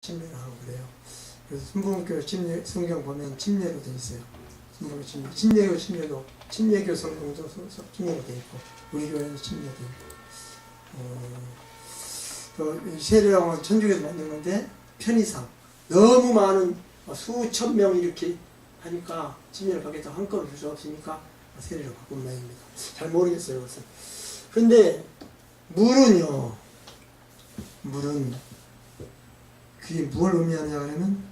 침례를 하고 그래요. 그래서 순복음교회 침례 성경 보면 침례로 돼 있어요. 순복음 침례, 침례교 침례도 침례교 성경도 침례로 돼 있고 우리 교회는 침례도 있고 세례왕은 천주교에서 만든 건데 편의상 너무 많은 수천 명 이렇게 하니까 침례를 받겠다고 한꺼번에 줄 수 없으니까 세례를 바꾼 모양입니다. 잘 모르겠어요. 그것은. 그런데 물은요, 물은 그게 뭘 의미하느냐 하면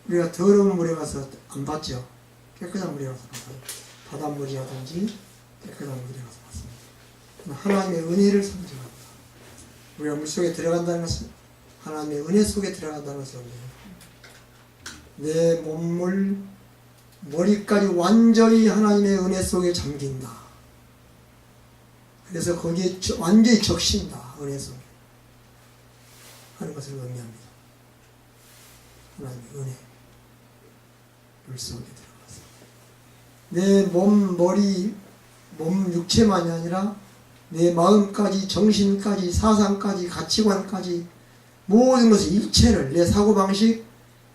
우리가 더러운 물에 가서 안 받죠. 깨끗한 물에 가서 받아요. 바닷물이라든지 깨끗한 물에 가서 받습니다. 하나님의 은혜를 상징합니다. 우리가 물속에 들어간다는 것은 하나님의 은혜 속에 들어간다는 것을 의미해요. 내 몸을 머리까지 완전히 하나님의 은혜 속에 잠긴다. 그래서 거기에 완전히 적신다. 은혜 속에 하는 것을 의미합니다. 하나님의 은혜 물 속에 들어가서 내 몸, 머리, 몸 육체만이 아니라 내 마음까지, 정신까지, 사상까지, 가치관까지 모든 것을 일체를 내 사고방식,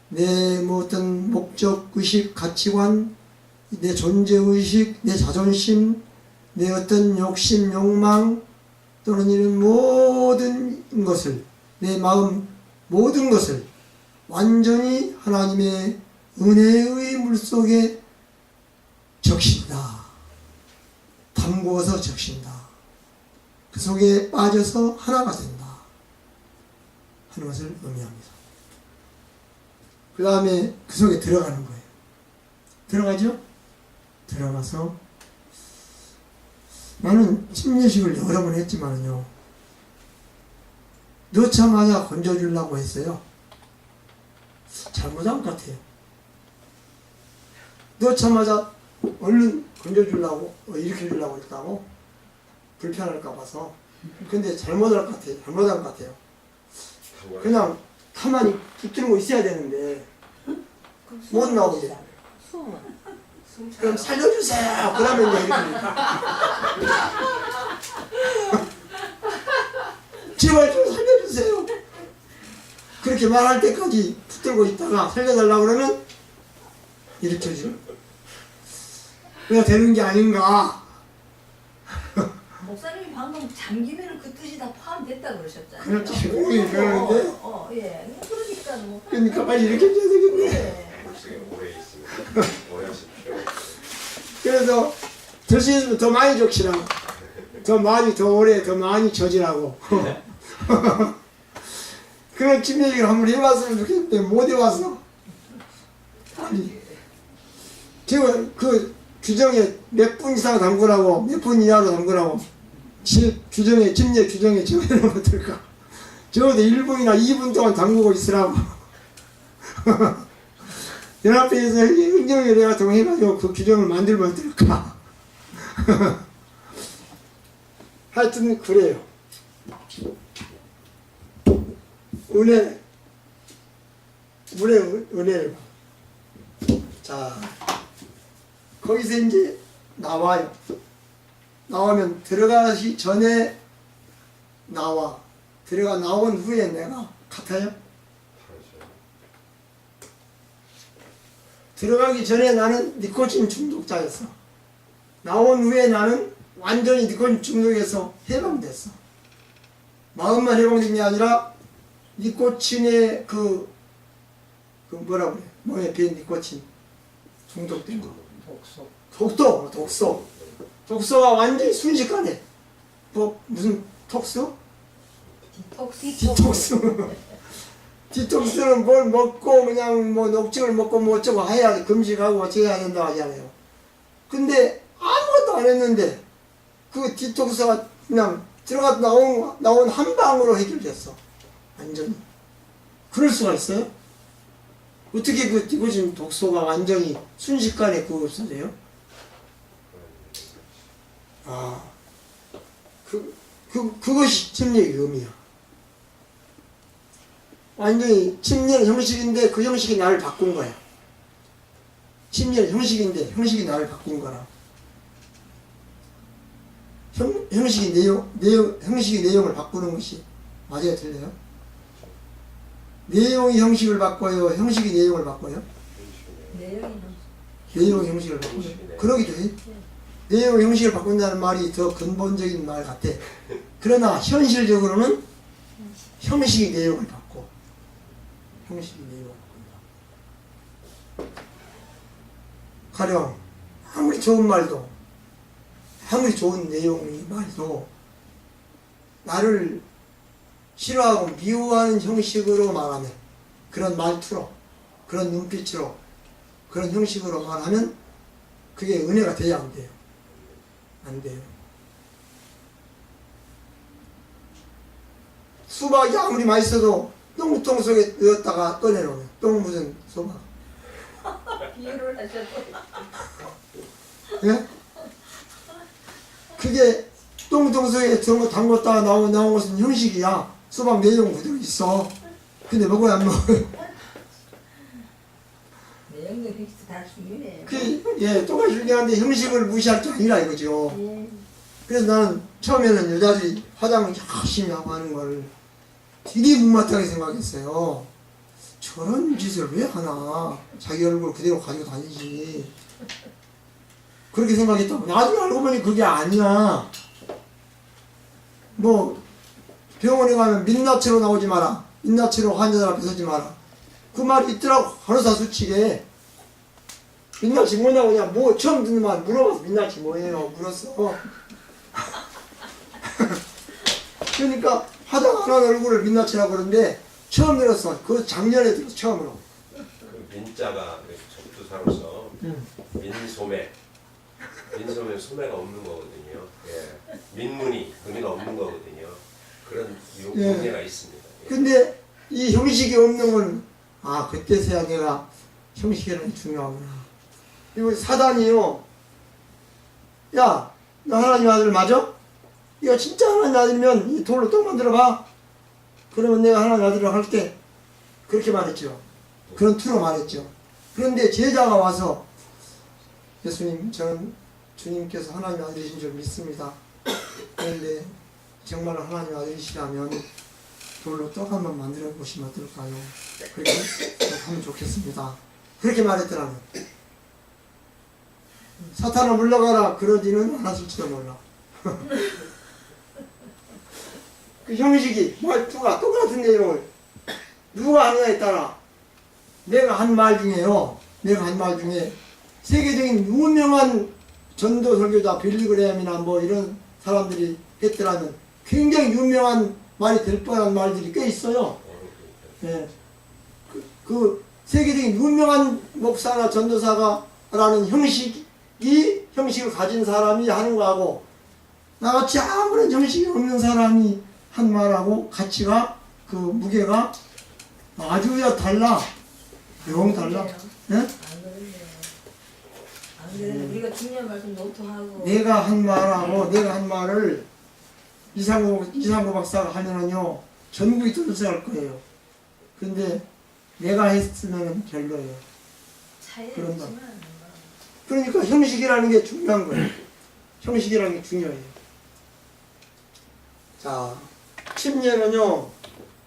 내 어떤 목적, 의식, 가치관, 내 존재의식, 내 자존심, 내 어떤 욕심, 욕망 또는 이런 모든 것을 내 마음 모든 것을 완전히 하나님의 은혜의 물속에 적신다. 담궈서 적신다. 그 속에 빠져서 하나가 된다. 하는 것을 의미합니다. 그 다음에 그 속에 들어가는 거예요. 들어가죠? 들어가서 나는 침례식을 여러 번 했지만요. 넣자마자 건져주려고 했어요. 잘못한 것 같아요. 넣자마자 얼른 건져주려고 이렇게 주려고 했다고 불편할까 봐서. 근데 잘못한 것 같아요. 그냥 가만히 붙들고 있어야 되는데 못 나오게. 그럼 살려주세요. 그러면 이제 이렇게 제발 좀 살려주세요. 그렇게 말할 때까지 붙들고 있다가 살려달라고 그러면 이렇게 해주죠. 그냥 되는 게 아닌가. 목사님이 방금 잠기면 그 뜻이 다 포함됐다 그러셨잖아요. 그렇지. 그러는데. 예. 그러니까 뭐. 그러니까 빨리 이렇게 해줘야 되겠네. 예. 오래 있으면 오해하십시오. 그래서 될 수 있으면 더 많이 적시라. 더 많이, 더 오래, 더 많이 져지라고. 그런 침례식을 한번 해봤으면 좋겠는데 못 해봤어. 아니, 제가 그 규정에 몇 분 이상 담그라고, 몇 분 이하로 담그라고 규정에, 침례 규정에 정해놓으면 어떨까? 적어도 1분이나 2분 동안 담그고 있으라고. 연합회에서 행정에 내가 동의해가지고 그 규정을 만들면 어떨까? 하여튼 그래요. 은혜를 자, 거기서 이제 나와요. 나오면 들어가기 전에 나온 후에 내가 같아요? 들어가기 전에 나는 니코틴 중독자였어. 나온 후에 나는 완전히 니코틴 중독에서 해방됐어. 마음만 해방된 게 아니라 니코틴의 그 뭐라고 그래? 몸에 배인 니코틴 중독된 거. 독소가 완전히 순식간에 무슨 톡스? 디톡스는 뭘 먹고 그냥 뭐 녹즙을 먹고 뭐 어쩌고 해야 금식하고 어쩌고 해야 된다고 하잖아요. 근데 아무것도 안 했는데 그 디톡스가 그냥 들어가 나온 한 방으로 해결됐어. 완전히. 그럴 수가 있어요? 어떻게 그 디코틴 독소가 완전히 순식간에 그거 없어져요? 그것이 침례의 의미야. 완전히 침례는 형식인데 그 형식이 나를 바꾼 거야. 침례는 형식인데 형식이 나를 바꾼 거라. 형식이 내용을 바꾸는 것이 맞아요, 틀려요? 내용이 형식을 바꿔요? 형식이 내용을 바꿔요? 내용이 내용 형식을 바꿔요. 그러기도 해. 내용 형식을 바꾼다는 말이 더 근본적인 말 같아. 그러나 현실적으로는 형식이 내용을 바꿔. 형식이 내용을 바꾼다. 가령 아무리 좋은 말도 아무리 좋은 내용의 말도 나를 싫어하고 미워하는 형식으로 말하면, 그런 말투로, 그런 눈빛으로, 그런 형식으로 말하면 그게 은혜가 돼야 안 돼요? 안 돼요. 수박이 아무리 맛있어도 똥통 속에 넣었다가 꺼내놓으면 똥 묻은 수박. 비유를 하셔도 예? 그게 똥통 속에 담궜다가 나온 것은 형식이야. 수박 내용 그대로 있어. 근데 먹어야 안 먹어요. 내용도 빅스 다 중요해요. 예, 똑같이 중요한데 형식을 무시할 게 아니라 이거죠. 예. 그래서 나는 처음에는 여자들이 화장을 열심히 하고 하는 걸 되게 못마땅하게 생각했어요. 저런 짓을 왜 하나? 자기 얼굴 그대로 가지고 다니지. 그렇게 생각했다고. 나중에 알고 보니 그게 아니야. 뭐 병원에 가면 민낯으로 나오지 마라. 민낯으로 환자들 앞에 서지 마라. 그 말이 있더라고. 간호사 수칙에. 민낯이 뭐냐고 그냥 뭐 처음 듣는 말 물어봐서 민낯이 뭐예요? 물었어. 그러니까 화장 안 한 얼굴을 민낯이라고 그러는데 처음 들었어. 그 작년에 들었어. 처음으로. 그 민자가 접두사로서 민소매. 민소매 소매가 없는 거거든요. 예. 민문이 의미가 없는 거거든요. 그런 용례가 있습니다. 예. 근데 이 형식이 없는 건, 아, 그때서야 내가 형식이라는 게 중요하구나. 이거 사단이요. 야, 너 하나님 아들 맞아? 이거 진짜 하나님 아들이면 이 돌로 똥 만들어봐. 그러면 내가 하나님 아들이라고 할게. 그렇게 말했죠. 그런 투로 말했죠. 그런데 제자가 와서, 예수님, 저는 주님께서 하나님 아들이신 줄 믿습니다. 그런데 정말 하나님 아들이시라면 돌로 떡 한번 만들어 보시면 어떨까요? 그렇게 하면 좋겠습니다. 그렇게 말했더라고요. 사탄아 물러가라 그러지는 않았을지도 몰라. 그 형식이 말투가 똑같은 내용을 누가 하느냐에 따라 내가 한 말 중에요. 내가 한 말 중에 세계적인 유명한 전도 설교자 빌리그램이나 뭐 이런 사람들이 했더라면 굉장히 유명한 말이 될 뻔한 말들이 꽤 있어요. 예. 그 세계적인 유명한 목사나 전도사가라는 형식을 가진 사람이 하는 거하고 나같이 아무런 형식이 없는 사람이 한 말하고 가치가, 그 무게가 아주 달라. 영 달라. 예? 안 그러네요. 안 그래도 우리가 중요한 말씀 노트하고 내가 한 말하고 내가 한 말을 이상구 박사가 하면은요 전국이 떠들어갈 거예요. 근데 내가 했으면 별로예요. 차이는 그런다. 있지만 그러니까 형식이라는 게 중요한 거예요. 형식이라는 게 중요해요. 자, 침례는요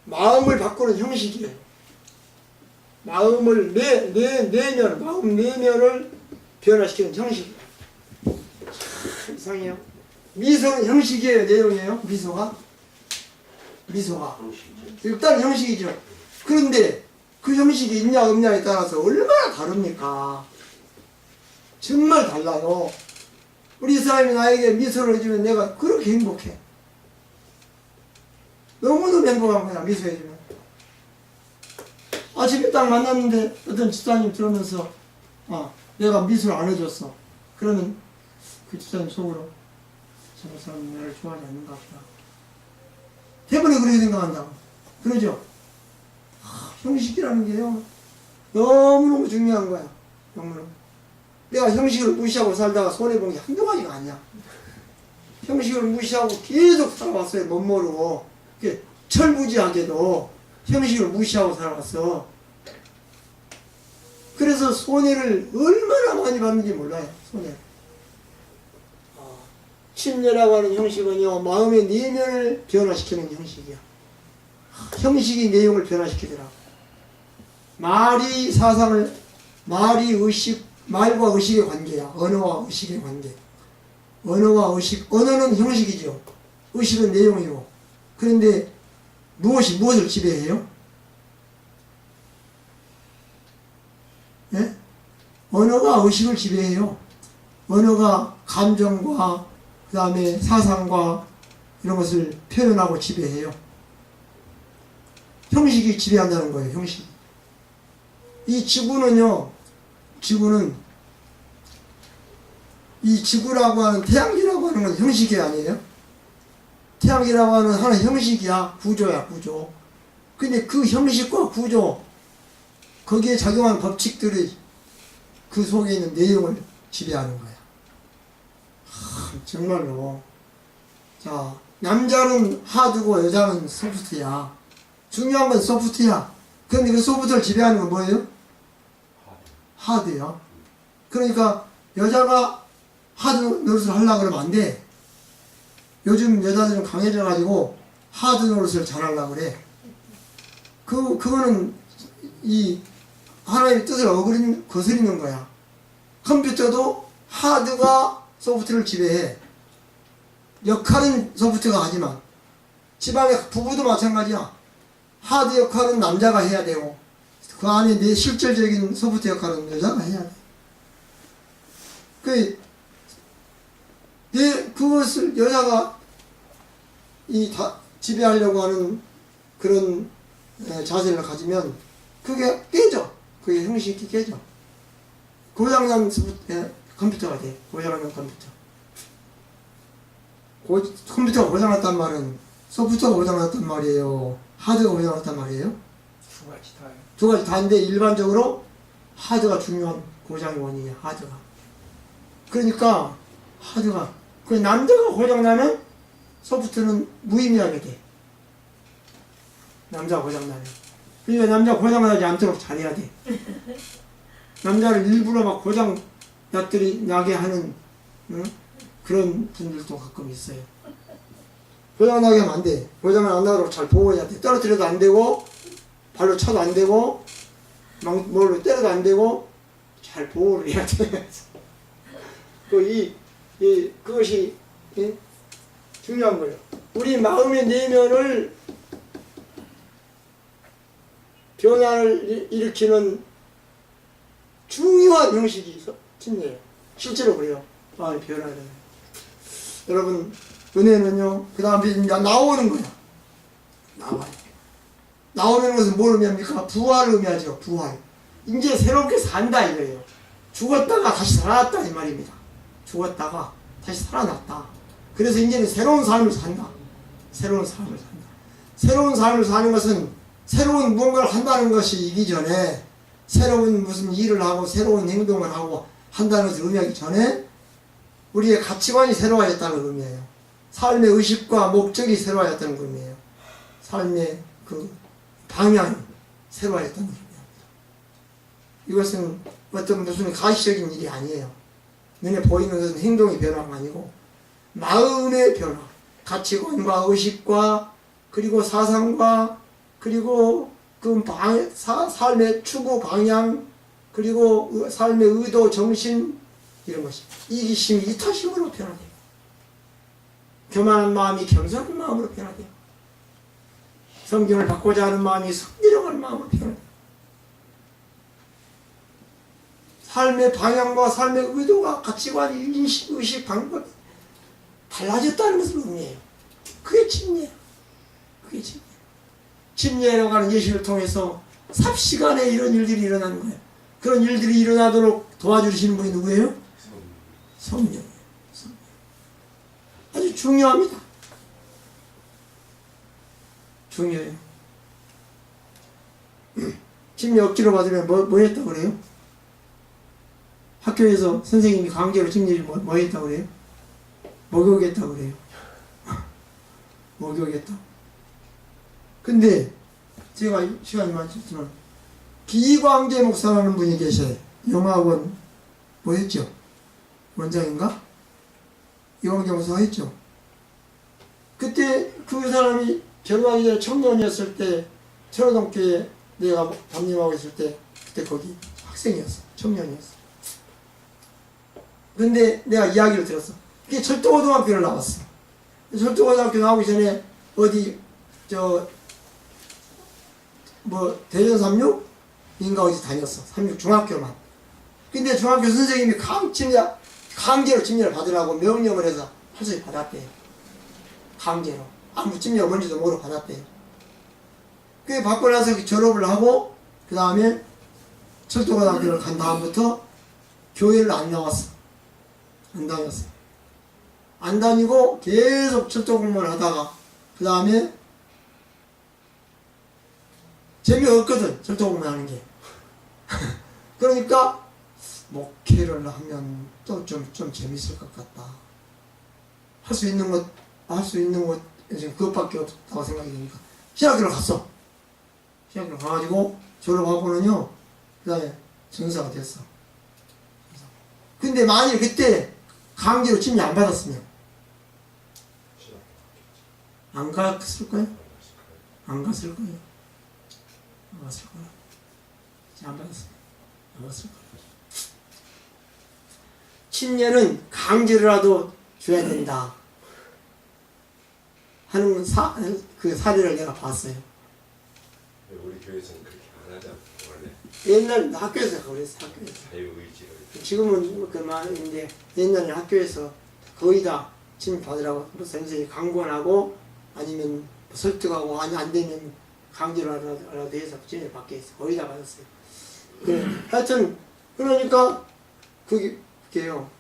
마음을 바꾸는 형식이에요. 마음을 마음 내면을 변화시키는 형식이에요. 참 이상해요. 미소는 형식이에요, 내용이에요? 미소가 일단 형식이죠. 그런데 그 형식이 있냐 없냐에 따라서 얼마나 다릅니까? 정말 달라요. 우리 사람이 나에게 미소를 해주면 내가 그렇게 행복해. 너무너무 행복한 거야, 미소해주면. 아침에 딱 만났는데 어떤 집사님 들으면서 내가 미소를 안 해줬어. 그러면 그 집사님 속으로 저 사람은 나를 좋아하지 않는가 보다. 대부분 그렇게 생각한다고. 그러죠? 형식이라는 게요 너무너무 중요한 거야. 너무너무. 내가 형식을 무시하고 살다가 손해본 게 한두 가지가 아니야. 형식을 무시하고 계속 살아왔어요. 못 모르고. 철부지하게도 형식을 무시하고 살아왔어. 그래서 손해를 얼마나 많이 받는지 몰라요. 손해. 침례라고 하는 형식은요 마음의 내면을 변화시키는 형식이야. 형식이 내용을 변화시키더라. 말이 사상을, 말이 의식, 말과 의식의 관계야. 언어와 의식의 관계. 언어와 의식, 언어는 형식이죠. 의식은 내용이고. 그런데 무엇이 무엇을 지배해요? 예? 언어가 의식을 지배해요. 언어가 감정과 그 다음에 사상과 이런 것을 표현하고 지배해요. 형식이 지배한다는 거예요. 형식. 이 지구는요. 지구는 이 지구라고 하는 태양계라고 하는 건 형식이 아니에요. 태양계라고 하는 하나의 형식이야. 구조야. 구조. 근데 그 형식과 구조 거기에 작용하는 법칙들이 그 속에 있는 내용을 지배하는 거야. 정말로. 자, 남자는 하드고 여자는 소프트야. 중요한 건 소프트야. 그런데 그 소프트를 지배하는 건 뭐예요? 하드야. 그러니까 여자가 하드 노릇을 하려고 그러면 안 돼. 요즘 여자들은 강해져가지고 하드 노릇을 잘하려고 그래. 그거는 이 하나님의 뜻을 거스리는 거야. 컴퓨터도 하드가 소프트를 지배해. 역할은 소프트가 하지만 집안의 부부도 마찬가지야. 하드 역할은 남자가 해야 되고 그 안에 내 실질적인 소프트 역할은 여자가 해야 돼. 그것을 여자가 지배하려고 하는 그런 자세를 가지면 그게 깨져. 그게 형식이 깨져. 고장난 컴퓨터가 돼. 고장난 컴퓨터. 컴퓨터가 고장났단 말은 소프트가 고장났단 말이에요. 하드가 고장났단 말이에요. 두 가지 다요. 두 가지 다인데 일반적으로 하드가 중요한 고장의 원인이야. 하드가. 그러니까 하드가 그 남자가 고장나면 소프트는 무의미하게 돼. 남자가 고장나면. 그러니까 남자가 고장나지 않도록 잘해야 돼. 남자를 일부러 막 고장 나게 하는 그런 분들도 가끔 있어요. 고장나게 하면 안 돼. 고장을 안 나도록 잘 보호해야 돼. 떨어뜨려도 안 되고 발로 쳐도 안 되고 뭘로 때려도 안 되고 잘 보호를 해야 돼. 그것이 중요한 거예요. 우리 마음의 내면을 변화를 일으키는 중요한 형식이 있어. 진리예요. 실제로 그래요. 마음이 변화를. 여러분 은혜는요. 그 다음에 이제 나오는 거야. 나와요. 나오는 것은 뭘 의미합니까? 부활을 의미하죠. 부활. 이제 새롭게 산다 이거예요. 죽었다가 다시 살아났다 이 말입니다. 죽었다가 다시 살아났다. 그래서 이제는 새로운 삶을 산다. 새로운 삶을 산다. 새로운 삶을 사는 것은 새로운 무언가를 한다는 것이 이기 전에 새로운 무슨 일을 하고 새로운 행동을 하고 한다는 것을 의미하기 전에 우리의 가치관이 새로워졌다는 의미예요. 삶의 의식과 목적이 새로워졌다는 의미예요. 삶의 그 방향이 새로워졌다는 의미입니다. 이것은 어떤 무슨 가시적인 일이 아니에요. 눈에 보이는 것은 행동의 변화가 아니고 마음의 변화, 가치관과 의식과 그리고 사상과 그리고 그 삶의 추구 방향 그리고 삶의 의도 정신 이런 것이 이기심 이타심으로 변화돼요. 교만한 마음이 겸손한 마음으로 변화돼요. 성경을 받고자 하는 마음이 섬기려고 하는 마음으로 변화돼요. 삶의 방향과 삶의 의도가 가치관, 인식, 의식, 방법이 달라졌다는 것을 의미해요. 그게 진리예요. 그게 진리예요. 진리라고 하는 예시를 통해서 삽시간에 이런 일들이 일어나는 거예요. 그런 일들이 일어나도록 도와주시는 분이 누구예요? 성령이에요. 성령. 아주 중요합니다. 중요해요. 침례 억지로 받으면 뭐 했다고 그래요? 학교에서 선생님이 강제로 침례를 뭐 했다고 그래요? 목욕했다고 그래요. 목욕했다고. 근데 제가 시간이 많지만 기광재 목사라는 분이 계셔요. 영화원 뭐 했죠? 원장인가? 기광재 목사가 했죠. 그때 그 사람이 결혼하기 전에 청년이었을 때 철호동교회 내가 담임하고 있을 때 그때 거기 학생이었어. 청년이었어. 근데 내가 이야기를 들었어. 그게 철도고등학교를 나왔어. 철도고등학교 나오기 전에 어디 대전 36인가 어디 다녔어. 36 중학교만. 근데 중학교 선생님이 강제로 침례를 받으라고 명령을 해서 할수있 받았대요. 강제로. 아무 침례가 뭔지도 모르고 받았대요. 그게 받고 나서 졸업을 하고 그 다음에 철도고등학교를 간 다음부터 교회를 안 나왔어. 안 다녔어. 안 다니고 계속 철도 공부를 하다가 그 다음에 재미없거든. 철도 공부하는 게. 그러니까 목회를 하면 또 좀 재밌을 것 같다. 할 수 있는 것 지금 그것밖에 없다고 생각이 드니까 신학교를 갔어. 신학교를 가가지고 졸업하고는요 그 다음에 전사가 됐어. 근데 만일 그때 강제로 침례 안 받았으면 안 갔을 거예요? 안 갔을 거예요. 안 갔을 거예요. 안 받았어요. 안 갔을 거예요. 침례는 강제로라도 줘야 된다 하는 그 사례를 내가 봤어요. 우리 교회에서는 그렇게 안 하잖아 원래. 옛날 학교에서 그랬어. 학교에서. 자유의지로. 지금은 그만인데 옛날에 학교에서 거의 다 침례 받으라고 선생님이 강권하고 아니면 설득하고 아니 안 되면 강제로 하라고 해서 침례 받게 했어. 거의 다 받았어요. 하여튼 그러니까 그게요.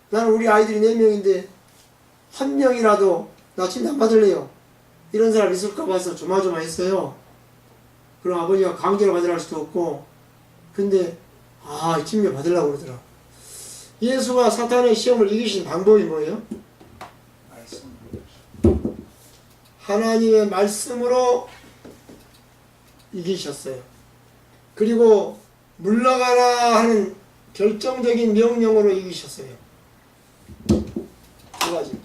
나는 우리 아이들이 4명인데 한 명이라도 나 침례 안 받을래요. 이런 사람 있을까 봐서 조마조마했어요. 그럼 아버지가 강제로 받으라 할 수도 없고 근데 침례 받으려고 그러더라. 예수가 사탄의 시험을 이기신 방법이 뭐예요? 하나님의 말씀으로 이기셨어요. 그리고 물러가라 하는 결정적인 명령으로 이기셨어요. 두 가지.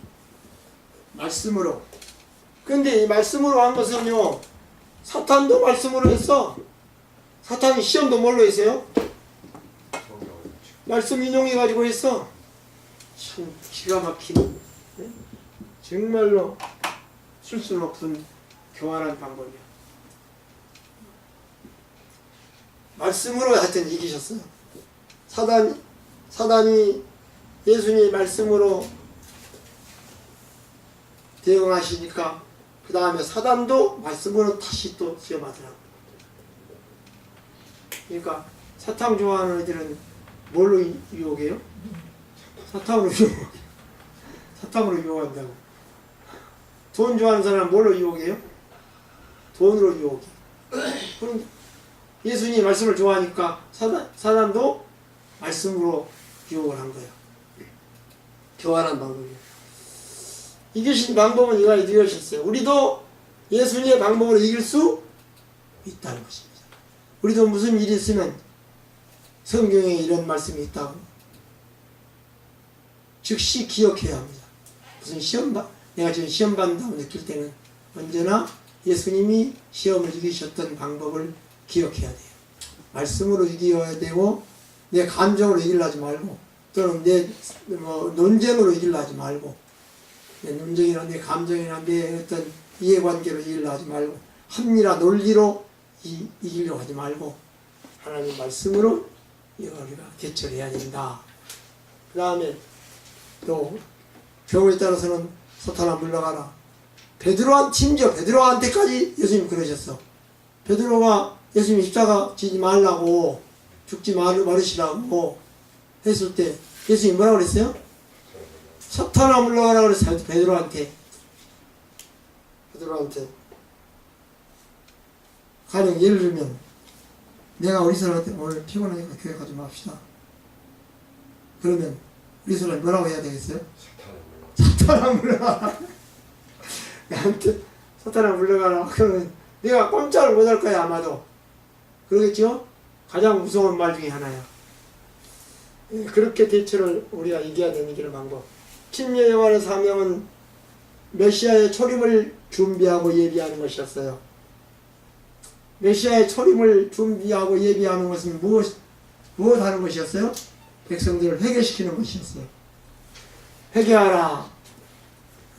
말씀으로. 근데 이 말씀으로 한 것은요, 사탄도 말씀으로 했어. 사탄이 시험도 뭘로 했어요? 말씀 인용해가지고 했어. 참 기가 막힌, 네? 정말로 쓸 수 없는 교활한 방법이야. 말씀으로 하여튼 이기셨어요. 사단이 예수님의 말씀으로 대응하시니까 그 다음에 사단도 말씀으로 다시 또 시험하더라고. 그러니까 사탕 좋아하는 애들은 뭘로 유혹해요? 사탕으로 유혹해요. 사탕으로 유혹한다고. 돈 좋아하는 사람은 뭘로 유혹해요? 돈으로 유혹해. 그럼 예수님이 말씀을 좋아하니까 사단도 말씀으로 유혹을 한 거예요. 교환한 방법이에요. 이기신 방법은 이것이었어요. 우리도 예수님의 방법으로 이길 수 있다는 것입니다. 우리도 무슨 일이 있으면 성경에 이런 말씀이 있다고 즉시 기억해야 합니다. 무슨 내가 지금 시험 받는다고 느낄 때는 언제나 예수님이 시험을 이기셨던 방법을 기억해야 돼요. 말씀으로 이겨야 되고 내 감정으로 이기려 하지 말고 또는 내 논쟁으로 이기려 하지 말고 내 논쟁이나 내 감정이나 내 어떤 이해관계로 이기려 하지 말고 합리나 논리로 이기려고 하지 말고 하나님 말씀으로 우리가 대처를 해야 된다. 그 다음에 또 경우에 따라서는 사탄아 물러가라. 심지어 베드로한테까지 예수님 그러셨어. 베드로가 예수님 십자가 지지 말라고 죽지 말으시라고 했을 때 예수님 뭐라고 그랬어요? 사탄아 물러가라 그랬어요. 베드로한테 가령 예를 들면 내가 우리 사람한테 오늘 피곤하니까 교회 가지 맙시다. 그러면 우리 사람이 뭐라고 해야 되겠어요? 사탄아 물러가라. 나한테 사탄아 물러가라. 그러면 내가 꼼짝을 못할 거야 아마도. 그러겠죠? 가장 무서운 말 중에 하나야. 그렇게 대처를 우리가 이겨야 되는 길 방법. 침례 요한의 사명은 메시아의 초림을 준비하고 예비하는 것이었어요. 메시아의 초림을 준비하고 예비하는 것은 무엇 하는 것이었어요? 백성들을 회개시키는 것이었어요. 회개하라.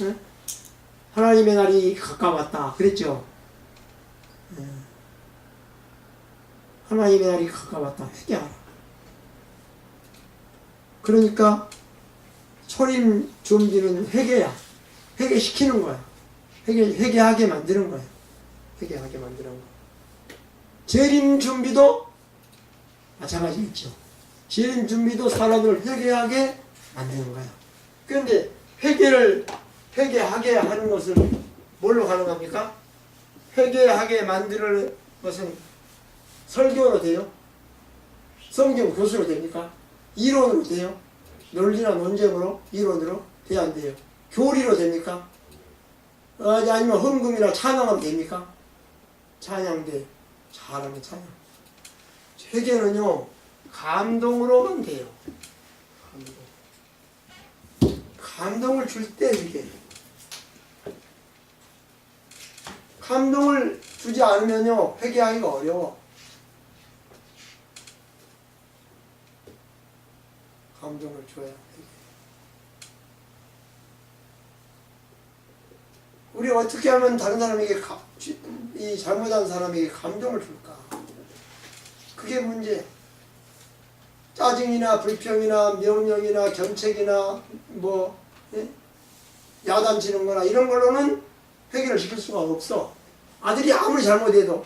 응? 하나님의 날이 가까웠다. 그랬죠? 하나님의 날이 가까웠다. 회개하라. 그러니까 초림 준비는 회개야. 회개시키는 거야. 회개하게 만드는 거야. 회개하게 만드는 거야. 재림 준비도 마찬가지겠죠. 재림 준비도 사람을 회개하게 만드는 거야. 그런데 회개하게 하는 것은 뭘로 가능합니까? 회개하게 만드는 것은 설교로 돼요? 성경 교수로 됩니까? 이론으로 돼요? 논리나 논쟁으로? 이론으로? 돼야 안 돼요? 교리로 됩니까? 아니면 헌금이나 찬양하면 됩니까? 찬양돼. 잘하면 찬양. 회개는요, 감동으로만 돼요. 감동을 줄 때 회개. 감동을 주지 않으면요, 회개하기가 어려워. 감동을 줘야 회개. 우리 어떻게 하면 다른 사람에게 이 잘못한 사람에게 감동을 줄까? 그게 문제야. 짜증이나 불평이나 명령이나 견책이나 야단치는 거나 이런 걸로는 회개를 시킬 수가 없어. 아들이 아무리 잘못해도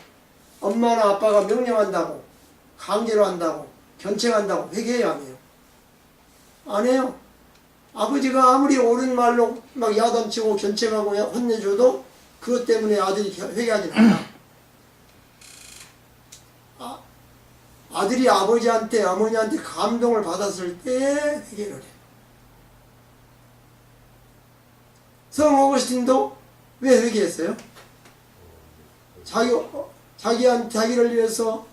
엄마나 아빠가 명령한다고 강제로 한다고 견책한다고 회개해야 안 해요. 안 해요. 아버지가 아무리 옳은 말로 막 야단치고 견책하고 혼내줘도 그것 때문에 아들이 회개하지 않아. 아들이 아버지한테 어머니한테 감동을 받았을 때 회개를 해. 성 어거스틴도 왜 회개했어요? 자기를 위해서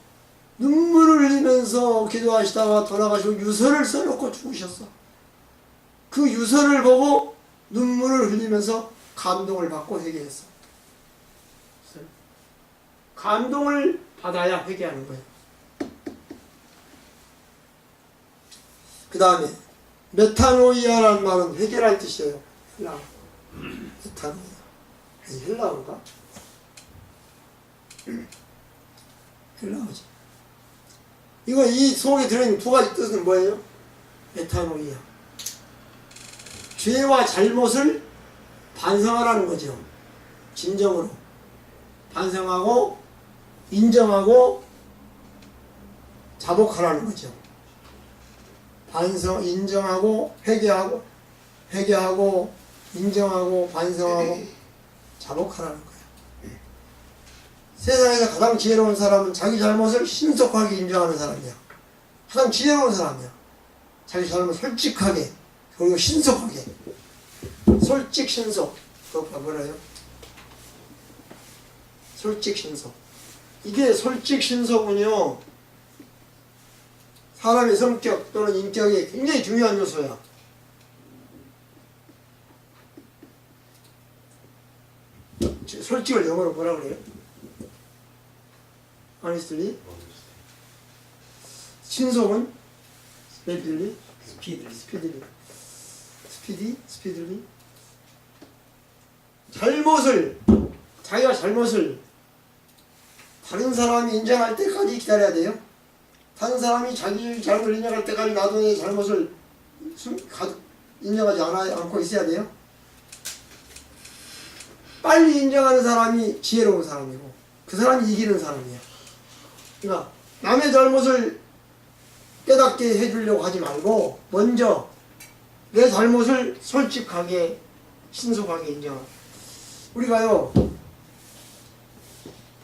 눈물을 흘리면서 기도하시다가 돌아가시고 유서를 써놓고 죽으셨어. 그 유서를 보고 눈물을 흘리면서 감동을 받고 회개했어. 감동을 받아야 회개하는 거예요. 그 다음에 메타노이아라는 말은 회개라는 뜻이에요. 헬라어. 메타노이아. 헬라어인가? 헬라어지. 이 속에 들어있는 두 가지 뜻은 뭐예요? 메타노이아. 죄와 잘못을 반성하라는 거죠. 진정으로. 반성하고 인정하고 자복하라는 거죠. 반성, 인정하고 회개하고 인정하고 반성하고 자복하라는 거예요. 세상에서 가장 지혜로운 사람은 자기 잘못을 신속하게 인정하는 사람이야. 가장 지혜로운 사람이야. 자기 잘못 솔직하게 그리고 신속하게. 솔직 신속. 그거 뭐래요? 솔직 신속. 이게 솔직 신속은요, 사람의 성격 또는 인격에 굉장히 중요한 요소야. 솔직을 영어로 뭐라 그래요? Honestly? 신속은? Speedily? Speedily? 자기가 잘못을 다른 사람이 인정할 때까지 기다려야 돼요. 다른 사람이 자기 잘못을 인정할 때까지 나도 내 잘못을 인정하지 않고 있어야 돼요. 빨리 인정하는 사람이 지혜로운 사람이고 그 사람이 이기는 사람이야. 그러니까 남의 잘못을 깨닫게 해주려고 하지 말고 먼저 내 잘못을 솔직하게 신속하게 인정하고. 우리가요,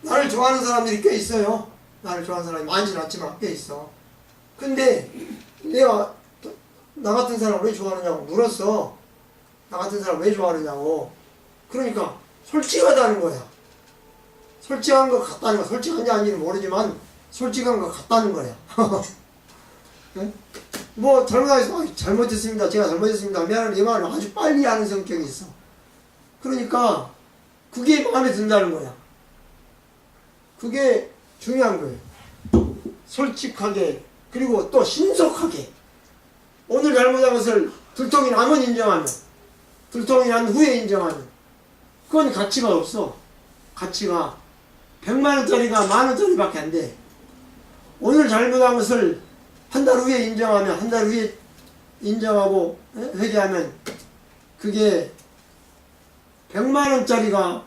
나를 좋아하는 사람들이 꽤 있어요. 나를 좋아하는 사람이 많지는 않지만 꽤 있어. 근데 내가 나 같은 사람 왜 좋아하느냐고 물었어. 나 같은 사람 왜 좋아하느냐고. 그러니까 솔직하다는 거야. 솔직한 것 같다는 거야. 솔직한지 아닌지는 모르지만 솔직한 것 같다는 거야. 네? 뭐 잘못했습니다. 제가 잘못했습니다. 미안합니다. 이 말을 아주 빨리 하는 성격이 있어. 그러니까 그게 마음에 든다는 거야. 그게 중요한 거예요. 솔직하게 그리고 또 신속하게 오늘 잘못한 것을 들통이 나면 인정하면 들통이 난 후에 인정하면 그건 가치가 없어. 가치가 100만 원짜리가 만 원짜리밖에 안 돼. 오늘 잘못한 것을 한 달 후에 인정하면 한 달 후에 인정하고 회개하면 그게 100만 원짜리가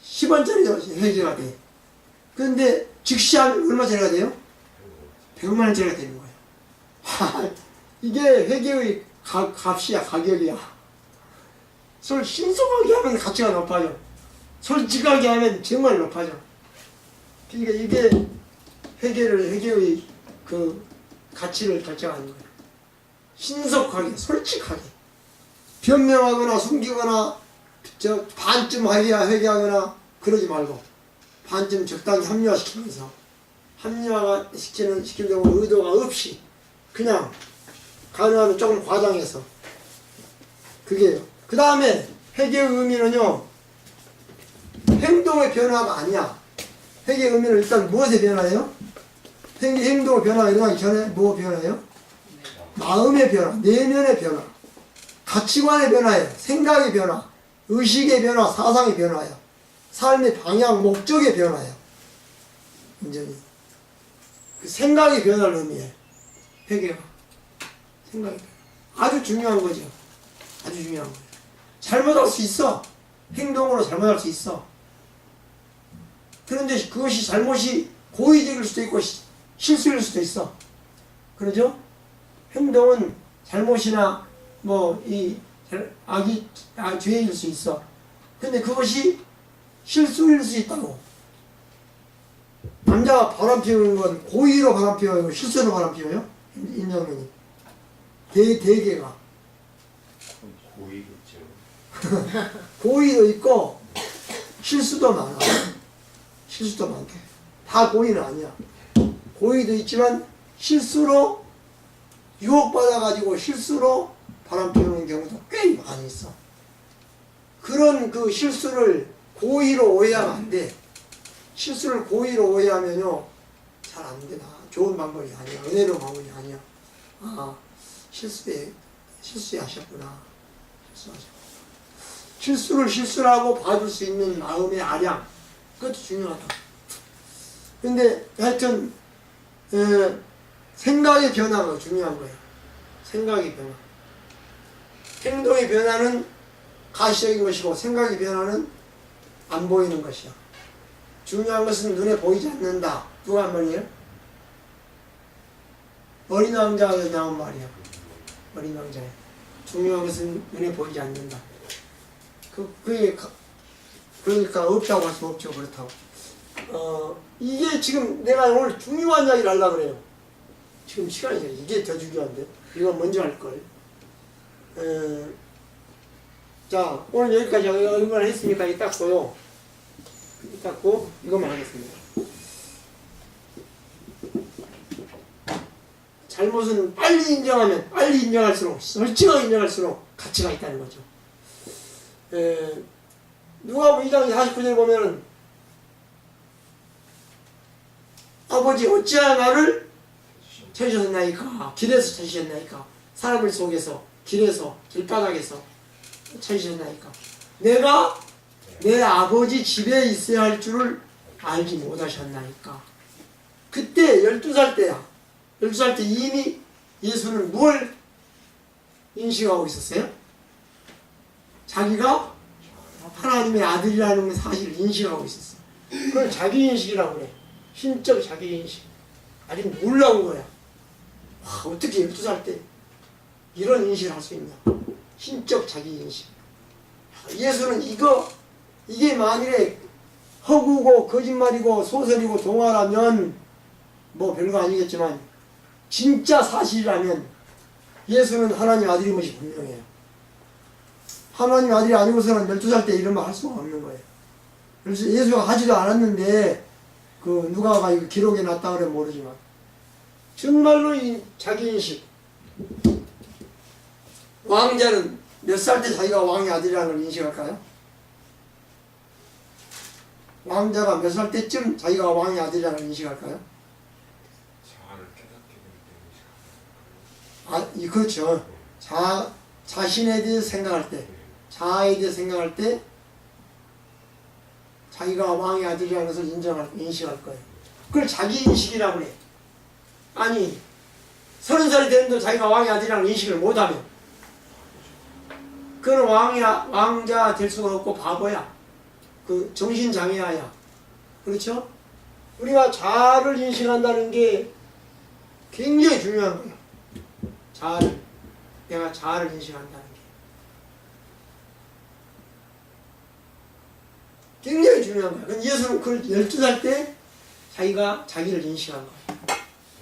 10원짜리 회개가 돼. 그런데 즉시 하면 얼마짜리가 돼요? 100만 원짜리가 되는 거예요. 이게 회개의 값이야, 가격이야. 신속하게 하면 가치가 높아져. 솔직하게 하면 정말 높아져. 그러니까 이게 회개의 그 가치를 결정하는 거예요. 신속하게, 솔직하게. 변명하거나 숨기거나 반쯤 회개하거나 그러지 말고 반쯤 적당히 합리화시키면서 합리화가 시키려고 의도가 없이 그냥 가능하면 조금 과장해서 그게요. 그 다음에 회개의 의미는요, 행동의 변화가 아니야. 회개의 의미는 일단 무엇의 변화예요? 행동의 변화가 일어나기 전에 뭐 변화예요? 마음의 변화, 내면의 변화, 가치관의 변화예요. 생각의 변화, 의식의 변화, 사상의 변화예요. 삶의 방향, 목적의 변화예요. 완전히. 그 생각의 변화를 의미해요. 회개가. 생각의 변화. 아주 중요한 거죠. 아주 중요한 거예요. 잘못할 수 있어. 행동으로 잘못할 수 있어. 그런데 그것이 잘못이 고의적일 수도 있고 실수일 수도 있어. 그러죠? 행동은 잘못이나 죄일 수 있어. 근데 그것이 실수일 수 있다고. 남자가 바람 피우는 건 고의로 바람 피워요? 실수로 바람 피워요? 인정면이. 대개가. 고의겠죠. 고의도 있고 실수도 많아. 실수도 많대. 다 고의는 아니야. 고의도 있지만 실수로 유혹받아가지고 실수로 바람 피우는 경우도 꽤 많이 있어. 그런 그 실수를 고의로 오해하면 안 돼. 실수를 고의로 오해하면요, 잘 안 돼. 좋은 방법이 아니야. 은혜로운 방법이 아니야. 실수하셨구나. 실수를 실수라고 봐줄 수 있는 마음의 아량, 그것도 중요하다. 근데 하여튼 생각의 변화가 중요한 거예요. 생각의 변화. 행동의 변화는 가시적인 것이고 생각의 변화는 안 보이는 것이야. 중요한 것은 눈에 보이지 않는다. 누가 한 말이에요? 어린 왕자에 나온 말이야. 어린 왕자에. 중요한 것은 눈에 보이지 않는다. 그러니까 없다고 할 수 없죠. 그렇다고. 이게 지금 내가 오늘 중요한 이야기를 하려고 그래요. 지금 시간이 이게 더 중요한데. 이건 먼저 할걸. 자, 오늘 여기까지 이걸 했으니까 이 닦고요. 이 닦고 이것만 하겠습니다. 잘못은 빨리 인정할수록, 솔직하게 인정할수록 가치가 있다는 거죠. 누가복음 2장 49절 보면은 아버지 어찌하여 나를 찾으셨나이까? 길에서 찾으셨나이까? 사람들 속에서, 길에서, 길바닥에서 찾으셨나이까? 내가 내 아버지 집에 있어야 할 줄을 알지 못하셨나이까? 그때 12살 때야. 12살 때 이미 예수는 뭘 인식하고 있었어요? 자기가 하나님의 아들이라는 사실을 인식하고 있었어. 그걸 자기인식이라고 그래. 신적 자기인식. 아직 놀라운 거야. 와, 어떻게 12살 때 이런 인식을 할 수 있냐. 신적 자기인식. 예수는 이게 만일에 허구고 거짓말이고 소설이고 동화라면 뭐 별거 아니겠지만 진짜 사실이라면 예수는 하나님 아들인 것이 분명해요. 하나님 아들이 아니고서는 12살 때 이런 말 할 수가 없는 거예요. 그래서 예수가 하지도 않았는데 누가가 이거 기록에 놨다 그래 모르지만 정말로 이 자기인식. 왕자는 몇 살 때 자기가 왕의 아들이라는 걸 인식할까요? 왕자가 몇 살 때쯤 자기가 왕의 아들이라는 인식할까요? 자아를 깨닫게 될 때 인식하는 그렇죠. 자신에 대해서 생각할 때, 자아에 대해서 생각할 때 자기가 왕의 아들이라는 것을 인식할 거예요. 그걸 자기 인식이라고 그래. 아니 30살이 되는데 자기가 왕의 아들이라는 인식을 못하면 그는 왕자 될 수가 없고 바보야. 그 정신장애야. 그렇죠? 우리가 자아를 인식한다는 게 굉장히 중요한 거예요. 자아를. 내가 자아를 인식한다는 게 굉장히 중요한 거예요. 근데 예수는 그 12살 때 자기가 자기를 인식한 거예요.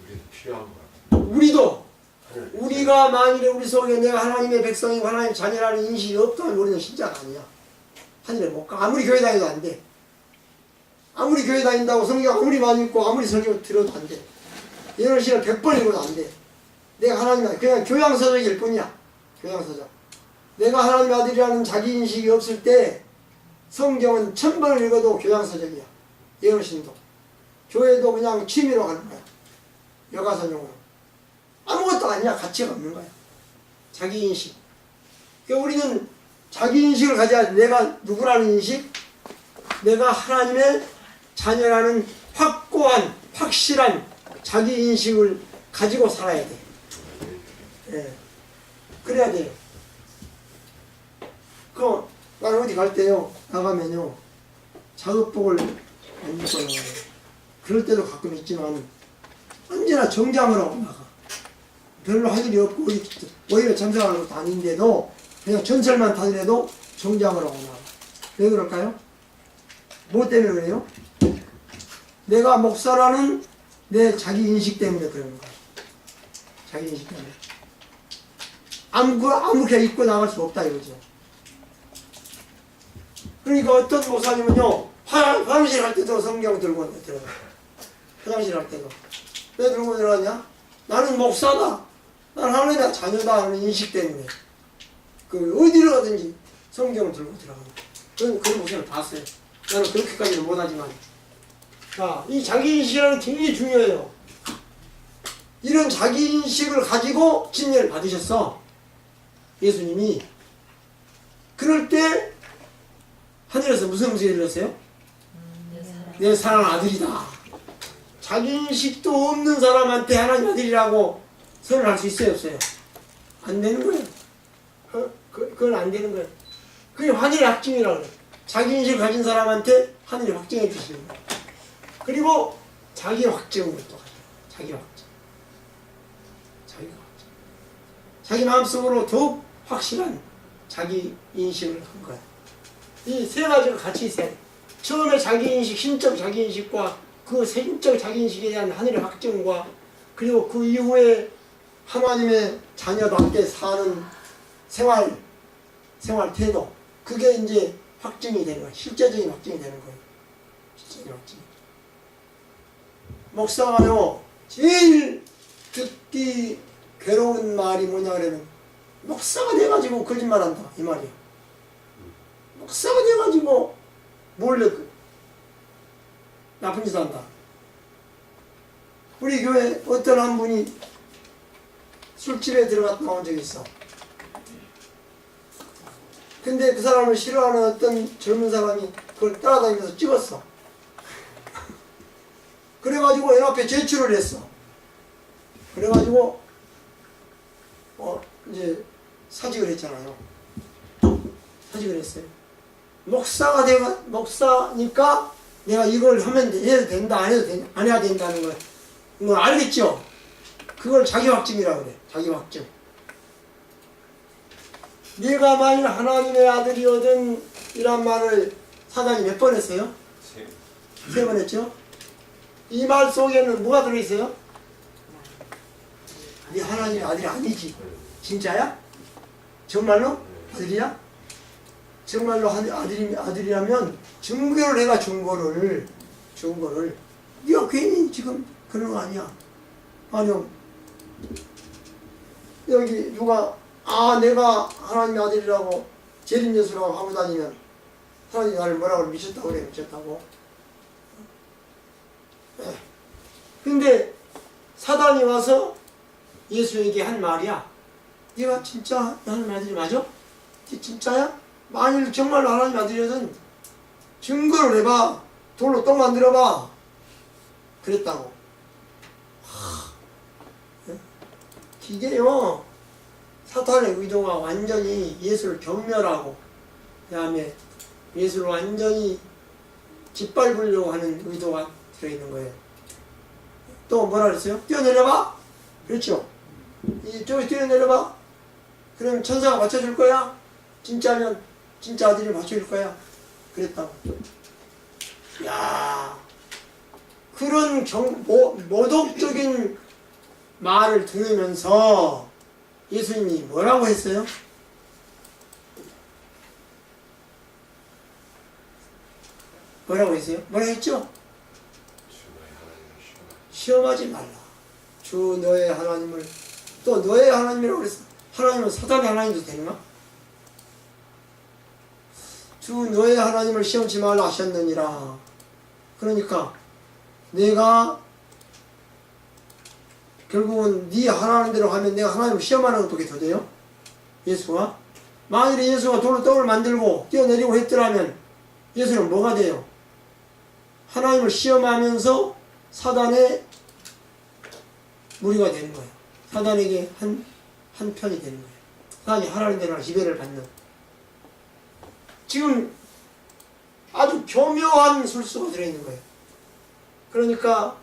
우리도 필요한 거야. 우리도 하늘 우리가 만일에 우리 속에 내가 하나님의 백성이고 하나님의 자녀라는 인식이 없다면 우리는 신자가 아니야. 하늘에 못 가. 아무리 교회 다녀도 안 돼. 아무리 교회 다닌다고 성경 아무리 많이 읽고 아무리 설교 들어도 안 돼. 이런 시를 100번 읽어도 안 돼. 내가 하나님 그냥 교양서적일 뿐이야. 교양서적. 내가 하나님의 아들이라는 자기 인식이 없을 때 성경은 1000번을 읽어도 교양서적이야. 예언신도. 교회도 그냥 취미로 가는 거야. 여가선용으로. 아무것도 아니야. 가치가 없는 거야. 자기 인식. 그러니까 우리는 자기 인식을 가져야 돼. 내가 누구라는 인식? 내가 하나님의 자녀라는 확고한, 확실한 자기 인식을 가지고 살아야 돼. 예. 그래야 돼요. 나는 어디 갈 때요, 나가면요, 작업복을 안 입고 나가요. 그럴 때도 가끔 있지만, 언제나 정장을 하고 나가. 별로 할 일이 없고, 오히려 참석하는 것도 아닌데도, 그냥 전철만 타더라도 정장을 하고 나가. 왜 그럴까요? 뭐 때문에 그래요? 내가 목사라는 내 자기 인식 때문에 그러는 거야. 자기 인식 때문에. 아무렇게 입고 나갈 수 없다 이거죠. 그러니까 어떤 목사님은요, 화장실 갈 때도 성경 들고 들어가. 화장실 갈 때도. 왜 들고 들어가냐? 나는 목사다. 나는 하나님의 자녀다 하는 인식 때문에. 어디를 가든지 성경을 들고 들어갑니다. 그런 목사를 봤어요. 나는 그렇게까지는 못하지만. 자, 이 자기인식이라는 게 굉장히 중요해요. 이런 자기인식을 가지고 진리를 받으셨어. 예수님이. 그럴 때 하늘에서 무슨 음성이 들렸어요? 내 사랑하는 아들이다. 자기인식도 없는 사람한테 하나님 아들이라고 선언할 수 있어요, 없어요? 안 되는 거예요. 그건 안 되는 거예요. 그게 하늘의 확증이라고 그래요. 자기인식을 가진 사람한테 하늘이 확증해 주시는 거예요. 그리고 자기 확증을 또 가져요. 자기 확증. 자기가 확증. 자기 마음속으로 더욱 확실한 자기 인식을 한 거야. 이 세 가지가 같이 있어야 돼. 처음에 자기인식, 신적 자기인식과 그 신적 자기인식에 대한 하늘의 확증과 그리고 그 이후에 하나님의 자녀답게 사는 생활 태도. 그게 이제 확증이 되는 거야. 실제적인 확증이 되는 거예요. 실제적인 확증. 목사가요, 제일 듣기 괴로운 말이 뭐냐 그러면 목사가 돼가지고 거짓말한다 이 말이에요. 목사가 돼가지고 몰래 나쁜 짓 한다. 우리 교회 어떤 한 분이 술집에 들어갔다 나온 적이 있어. 근데 그 사람을 싫어하는 어떤 젊은 사람이 그걸 따라다니면서 찍었어. 그래가지고 애 앞에 제출을 했어. 그래가지고 이제 사직을 했잖아요. 사직을 했어요. 목사니까 내가 이걸 해도 된다, 안 해야 된다는 걸, 이걸 알겠죠? 그걸 자기 확증이라고 그래. 자기 확증. 네가 만일 하나님의 아들이거든 이란 말을 사단이 몇 번 했어요? 3번 했죠? 이 말 속에는 뭐가 들어있어요? 네 하나님의 아들이 아니지. 진짜야? 정말로? 아들이야? 정말로 아들이라면 증거를 해가 증거를 네가 괜히 지금 그런 거 아니야. 아니요. 여기 누가 내가 하나님의 아들이라고 재림예수라고 하고 다니면 하나님이 나를 뭐라고 미쳤다고 그래. 미쳤다고. 근데 사단이 와서 예수에게 한 말이야. 네가 진짜 하나님 아들이 맞아? 네 진짜야? 만일 정말로 하나님 아들이거든 증거를 해봐. 돌로 떡 만들어봐. 그랬다고. 이게요, 사탄의 의도가 완전히 예수를 경멸하고 그 다음에 예수를 완전히 짓밟으려고 하는 의도가 들어있는 거예요. 또 뭐라 그랬어요? 뛰어내려봐? 그렇죠? 이쪽에 뛰어내려봐? 그럼 천사가 맞춰줄 거야? 진짜면 진짜 아들이 맞춰줄 거야? 그랬다고. 야, 그런 모독적인 말을 들으면서 예수님이 뭐라고 했어요? 뭐라고 했어요? 뭐라 했죠? 주 너의 하나님을 시험하지 말라. 주 너의 하나님을, 또 너의 하나님이라고 그랬어. 하나님은 사단의 하나님도 되는가? 주 너의 하나님을 시험치 말라 하셨느니라. 그러니까 내가 결국은 네 하나님대로 하면 내가 하나님을 시험하는 것밖에 더 돼요? 예수가? 만일에 예수가 돌로 떡을 만들고 뛰어내리고 했더라면 예수는 뭐가 돼요? 하나님을 시험하면서 사단의 무리가 되는 거예요. 사단에게 한 편이 되는 거예요. 사단이 하나님대로 지배를 받는. 지금 아주 교묘한 술수가 들어있는 거예요. 그러니까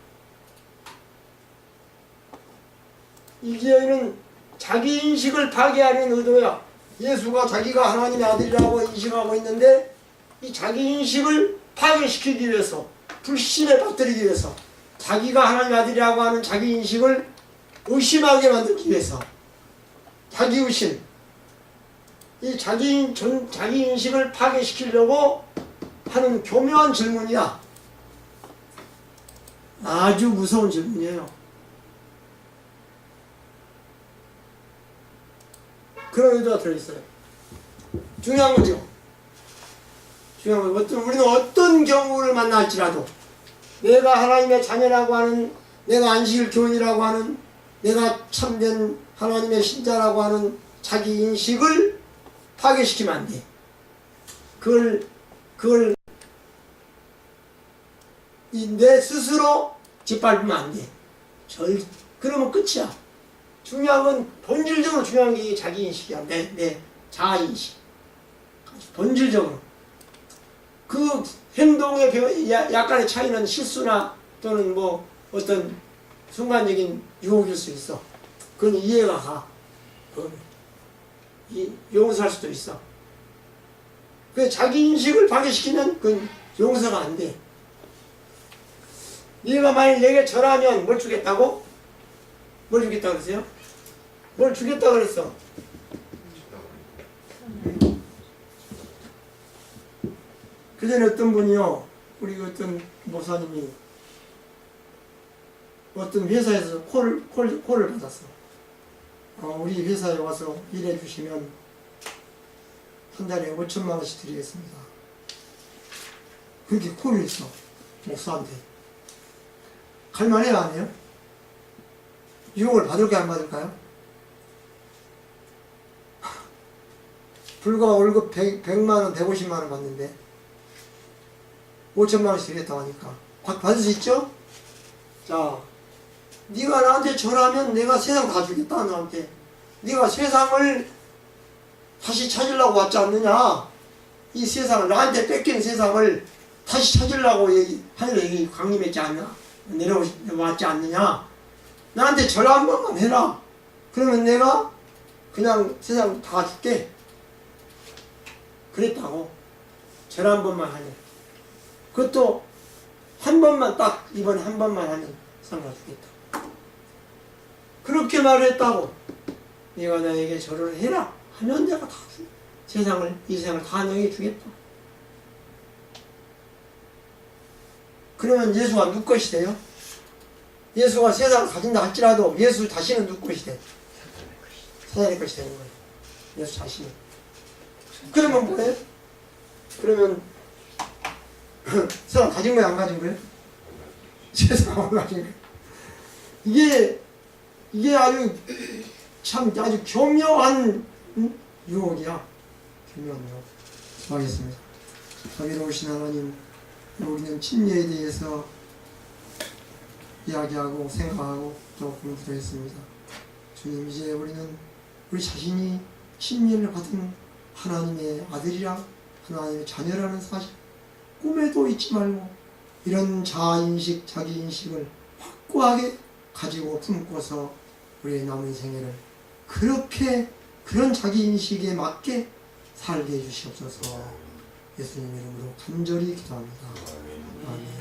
이제는 자기 인식을 파괴하는 의도야. 예수가 자기가 하나님의 아들이라고 인식하고 있는데 이 자기 인식을 파괴시키기 위해서, 불신에 빠뜨리기 위해서, 자기가 하나님의 아들이라고 하는 자기 인식을 의심하게 만들기 위해서, 자기 의심, 이 자기 인식을 파괴시키려고 하는 교묘한 질문이야. 아주 무서운 질문이에요. 그런 의도가 들어있어요. 중요한 거죠. 중요한 건 우리는 어떤 경우를 만날지라도 내가 하나님의 자녀라고 하는, 내가 안식일 교인이라고 하는, 내가 참된 하나님의 신자라고 하는 자기 인식을 파괴시키면 안 돼. 그걸 내 스스로 짓밟으면 안 돼. 그러면 끝이야. 중요한 건, 본질적으로 중요한 게 자기 인식이야. 내 자아 인식. 본질적으로. 그 행동의 약간의 차이는 실수나 또는 뭐 어떤 순간적인 유혹일 수 있어. 그건 이해가 가. 그건 용서할 수도 있어. 그 자기 인식을 파괴시키면 그건 용서가 안 돼. 네가 만일 내게 절하면 뭘 주겠다고? 뭘 주겠다고 그랬어요? 뭘 주겠다고 그랬어? 그 전에 어떤 분이요, 우리 어떤 목사님이 어떤 회사에서 콜을 받았어. 우리 회사에 와서 일해 주시면 한 달에 5천만 원씩 드리겠습니다. 그렇게 콜을 했어, 목사한테. 갈만해요, 안 해요? 유혹을 받을까요, 안 받을까요? 불과 월급 100만 원, 150만 원 받는데 5천만 원씩 드리겠다고 하니까 받을 수 있죠? 자, 네가 나한테 절하면 내가 세상 다 주겠다, 너한테. 네가 세상을 다시 찾으려고 왔지 않느냐? 이 세상을, 나한테 뺏긴 세상을 다시 찾으려고 하늘에 강림했지 않냐? 내려왔지 않느냐? 나한테 절 한 번만 해라. 그러면 내가 그냥 세상 다 줄게. 그랬다고. 절 한 번만 하면. 그것도 한 번만, 딱 이번에 한 번만 하면 상가 주겠다. 그렇게 말을 했다고. 네가 나에게 절을 해라 하면 내가 다 주. 세상을, 이 세상을 다 너에게 주겠다. 그러면 예수가 누구 것이 돼요? 예수가 세상을 가진다 할지라도 예수 자신은 누구 것이 돼? 사단의 것이 되는 거예요. 예수 자신이. 그러면 뭐예요? 그러면 세상 가진 거예요, 안 가진 거예요? 세상을 가진 거예요. 이게 아주 참 아주 교묘한 유혹이야. 교묘한 유혹. 수고하겠습니다. 자비로우신 하나님, 우리는 침례에 대해서 이야기하고 생각하고 조금 기도했습니다. 주님, 이제 우리는 우리 자신이 침례를 받은 하나님의 아들이라 하나님의 자녀라는 사실 꿈에도 잊지 말고 이런 자아인식, 자기인식을 확고하게 가지고 품고서 우리의 남은 생애를 그렇게 그런 자기인식에 맞게 살게 해주시옵소서. 예수님 이름으로 간절히 기도합니다. 아멘.